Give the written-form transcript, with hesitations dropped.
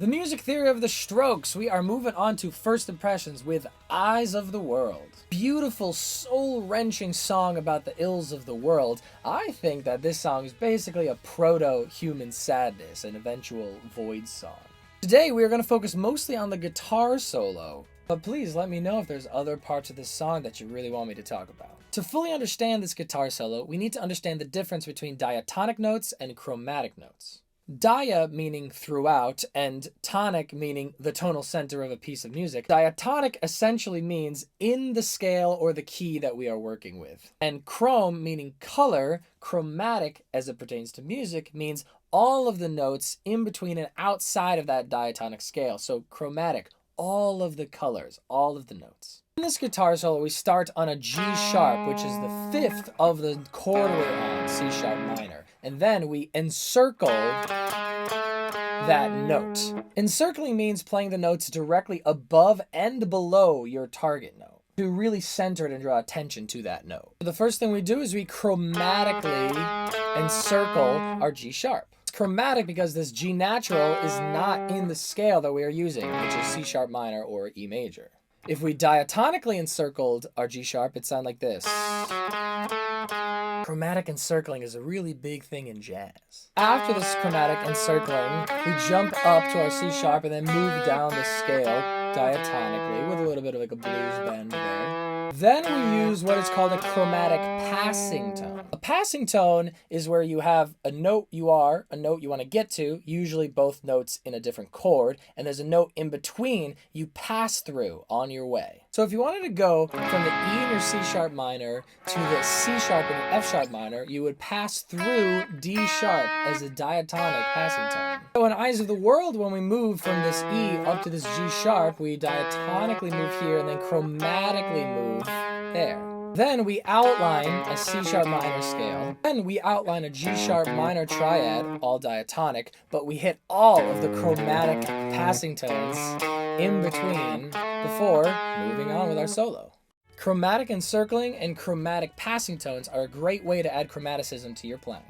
The music theory of the Strokes. We are moving on to first impressions with Eyes of the World. Beautiful, soul-wrenching song about the ills of the world. I think that this song is basically a proto-human sadness, an eventual void song. Today we are going to focus mostly on the guitar solo, but please let me know if there's other parts of this song that you really want me to talk about. To fully understand this guitar solo, we need to understand the difference between diatonic notes and chromatic notes. Dia meaning throughout, and tonic meaning the tonal center of a piece of music. Diatonic essentially means in the scale or the key that we are working with. And chrome meaning color, chromatic as it pertains to music means all of the notes in between and outside of that diatonic scale. So chromatic, all of the colors, all of the notes. In this guitar solo, we start on a G sharp, which is the fifth of the chord we're on, C sharp minor. And then we encircle that note. Encircling means playing the notes directly above and below your target note to really center it and draw attention to that note. So the first thing we do is we chromatically encircle our G sharp. It's chromatic because this G natural is not in the scale that we are using, which is C sharp minor or E major. If we diatonically encircled our G sharp, it'd sound like this. Chromatic encircling is a really big thing in jazz. After this chromatic encircling, we jump up to our C sharp and then move down the scale diatonically with a little bit of like a blues bend there. Then we use what is called a chromatic passing tone. A passing tone is where you have a note you want to get to, usually both notes in a different chord, and there's a note in between you pass through on your way. So if you wanted to go from the E in your C sharp minor to the C sharp in your F sharp minor, you would pass through D sharp as a diatonic passing tone. So in Eyes of the World, when we move from this E up to this G sharp, we diatonically move here and then chromatically move there. Then we outline a C sharp minor scale. Then we outline a G sharp minor triad, all diatonic, but we hit all of the chromatic passing tones in between before moving on with our solo. Chromatic encircling and chromatic passing tones are a great way to add chromaticism to your playing.